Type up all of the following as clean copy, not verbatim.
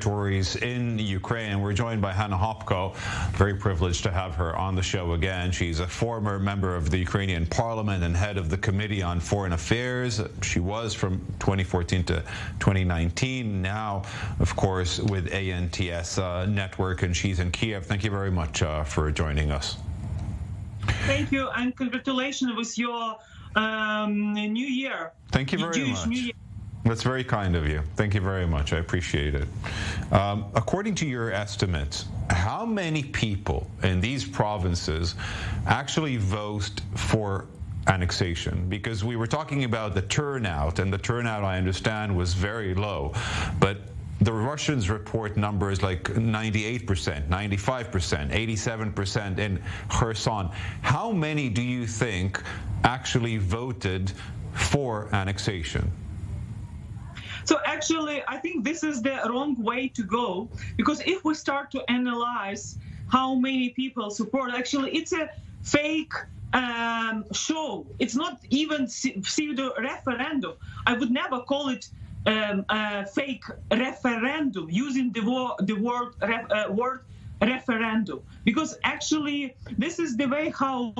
territories in Ukraine. We're joined by Hanna Hopko. Very privileged to have her on the show again. She's a former member of the Ukrainian Parliament and head of the Committee on Foreign Affairs. She was from 2014 to 2019. Now, of course, with ANTS Network, and she's in Kiev. Thank you very much for joining us. Thank you, and congratulations with your New Year. Thank you very Jewish much. New Year. That's very kind of you. Thank you very much. I appreciate it. According to your estimates, how many people in these provinces actually vote for annexation? Because we were talking about the turnout, and the turnout, I understand, was very low. But the Russians report numbers like 98%, 95%, 87% in Kherson. How many do you think actually voted for annexation? So actually, I think this is the wrong way to go, because if we start to analyze how many people support, actually it's a fake show. It's not even pseudo-referendum. I would never call it fake referendum, using the word referendum, because actually this is the way how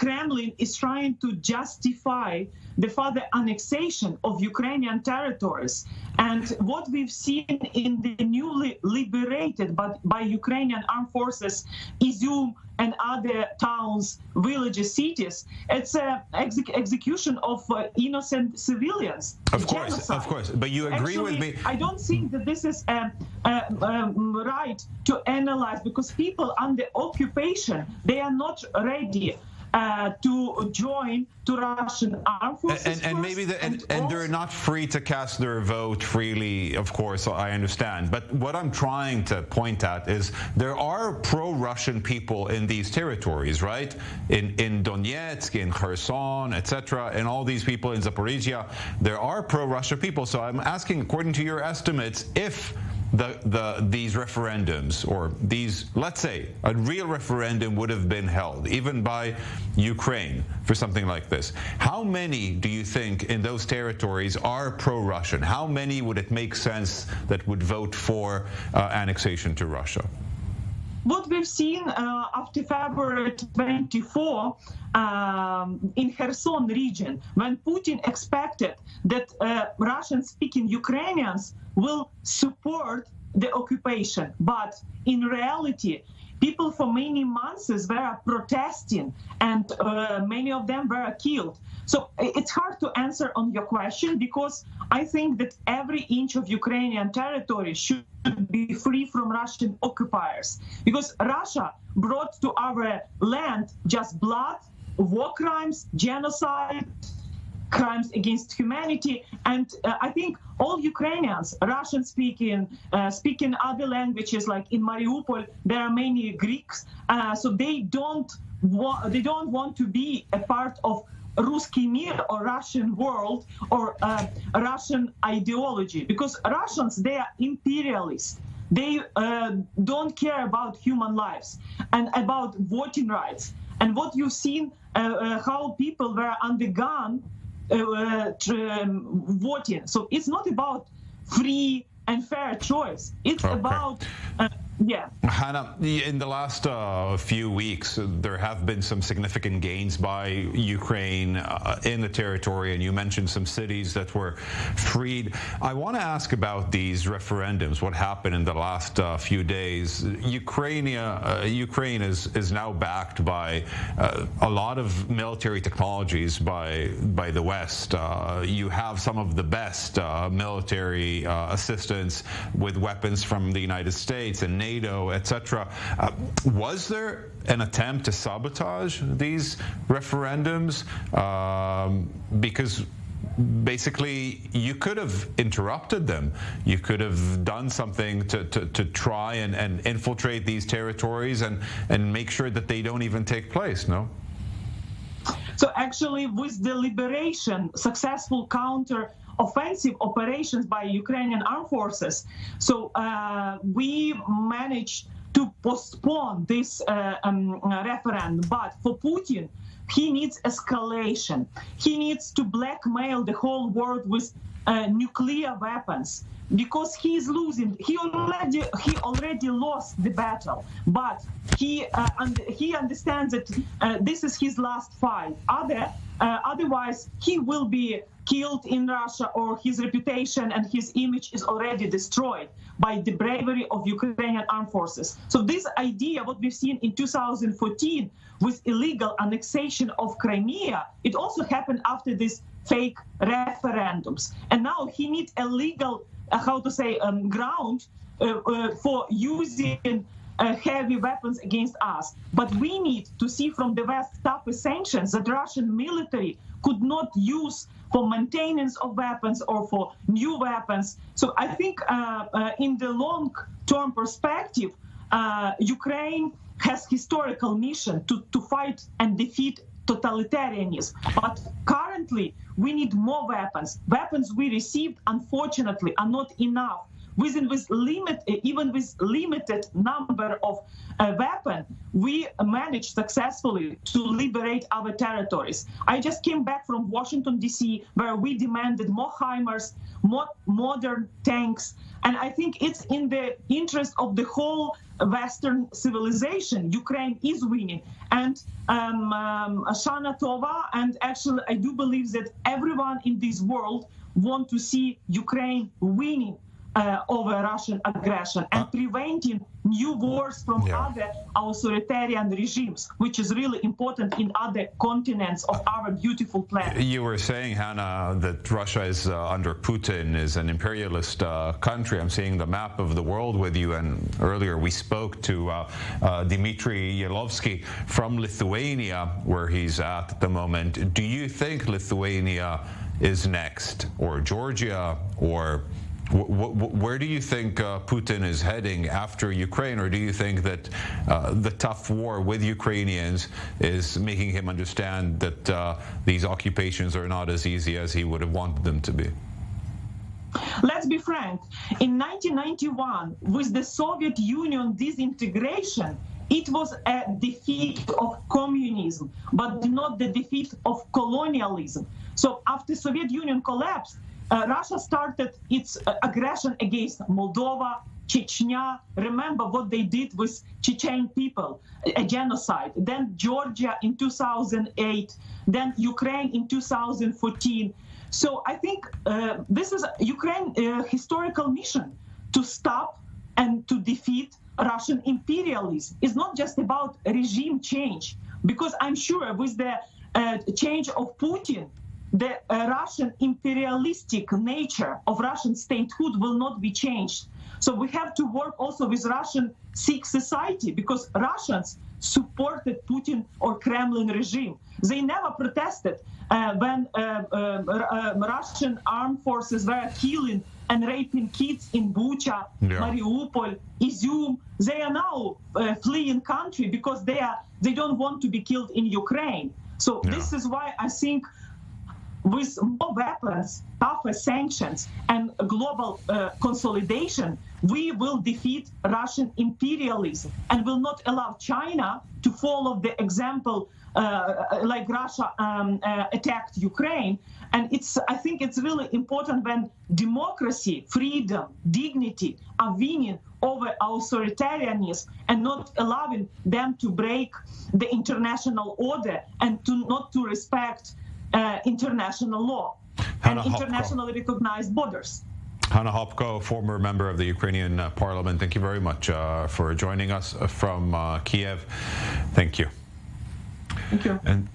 Kremlin is trying to justify the further annexation of Ukrainian territories. And what we've seen in the newly liberated by Ukrainian armed forces, Izium and other towns, villages, cities, it's an execution of innocent civilians. Of course. But you agree with me? I don't think that this is right to analyze, because people under occupation, they are not ready to join to Russian armed forces. And maybe they're not free to cast their vote freely, of course, I understand. But what I'm trying to point at is there are pro-Russian people in these territories, right? In Donetsk, in Kherson, etc., and all these people in Zaporizhia, there are pro-Russia people. So I'm asking, according to your estimates, if these referendums, or these, let's say, a real referendum would have been held, even by Ukraine, for something like this, how many do you think in those territories are pro-Russian? How many would it make sense that would vote for annexation to Russia? What we've seen after February 24 in Kherson region, when Putin expected that Russian-speaking Ukrainians will support the occupation, but in reality, people for many months were protesting, and many of them were killed. So it's hard to answer on your question, because I think that every inch of Ukrainian territory should be free from Russian occupiers, because Russia brought to our land just blood, war crimes, genocide, crimes against humanity, and I think all Ukrainians, Russian-speaking, speaking other languages, like in Mariupol, there are many Greeks, so they don't want to be a part of Ruski Mir, or Russian world, or Russian ideology, because Russians, they are imperialists. They don't care about human lives and about voting rights. And what you've seen, how people were under gun voting. So it's not about free and fair choice. It's about Hanna, in the last few weeks, there have been some significant gains by Ukraine in the territory, and you mentioned some cities that were freed. I want to ask about these referendums, what happened in the last few days. Ukraine is now backed by a lot of military technologies by the West. You have some of the best military assistance with weapons from the United States and NATO, etc. Was there an attempt to sabotage these referendums? Because basically you could have interrupted them. You could have done something to try and infiltrate these territories and make sure that they don't even take place, no? So actually, with the liberation, successful counter-offensive operations by Ukrainian armed forces, so we managed to postpone this referendum. But for Putin, he needs escalation. He needs to blackmail the whole world with nuclear weapons. because he is losing. He already lost the battle, but he understands that this is his last fight. Otherwise, he will be killed in Russia, or his reputation and his image is already destroyed by the bravery of Ukrainian armed forces. So this idea, what we've seen in 2014 with illegal annexation of Crimea, it also happened after these fake referendums. And now he needs a legal, ground for using heavy weapons against us. But we need to see from the West tougher sanctions that Russian military could not use for maintenance of weapons or for new weapons. So I think in the long-term perspective, Ukraine has historical mission to fight and defeat totalitarianism. But currently, we need more weapons. Weapons we received, unfortunately, are not enough. Even with limited number of weapons, we managed successfully to liberate our territories. I just came back from Washington, D.C., where we demanded more HIMARS, more modern tanks, and I think it's in the interest of the whole Western civilization. Ukraine is winning, and Shana Tova, and actually I do believe that everyone in this world want to see Ukraine winning over Russian aggression and preventing new wars from other authoritarian regimes, which is really important in other continents of our beautiful planet. You were saying, Hannah, that Russia is under Putin is an imperialist country. I'm seeing the map of the world with you, and earlier we spoke to Dmitry Yelovsky from Lithuania, where he's at the moment. Do you think Lithuania is next, or Georgia, or where do you think Putin is heading after Ukraine, or do you think that the tough war with Ukrainians is making him understand that these occupations are not as easy as he would have wanted them to be? Let's be frank. In 1991, with the Soviet Union disintegration, it was a defeat of communism, but not the defeat of colonialism. So after Soviet Union collapsed, Russia started its aggression against Moldova, Chechnya. Remember what they did with Chechen people, a genocide. Then Georgia in 2008, then Ukraine in 2014. So I think this is Ukraine's historical mission to stop and to defeat Russian imperialism. It's not just about regime change, because I'm sure with the change of Putin, the Russian imperialistic nature of Russian statehood will not be changed. So we have to work also with Russian Sikh society, because Russians supported Putin or Kremlin regime. They never protested when Russian armed forces were killing and raping kids in Bucha, Mariupol, Izum. They are now fleeing country because they don't want to be killed in Ukraine. So this is why I think with more weapons, tougher sanctions, and global consolidation, we will defeat Russian imperialism and will not allow China to follow the example like Russia attacked Ukraine. And I think it's really important when democracy, freedom, dignity are winning over authoritarianism and not allowing them to break the international order and not to respect international law and internationally recognized borders. Hanna Hopko, former member of the Ukrainian parliament, thank you very much for joining us from Kiev. Thank you. Thank you. And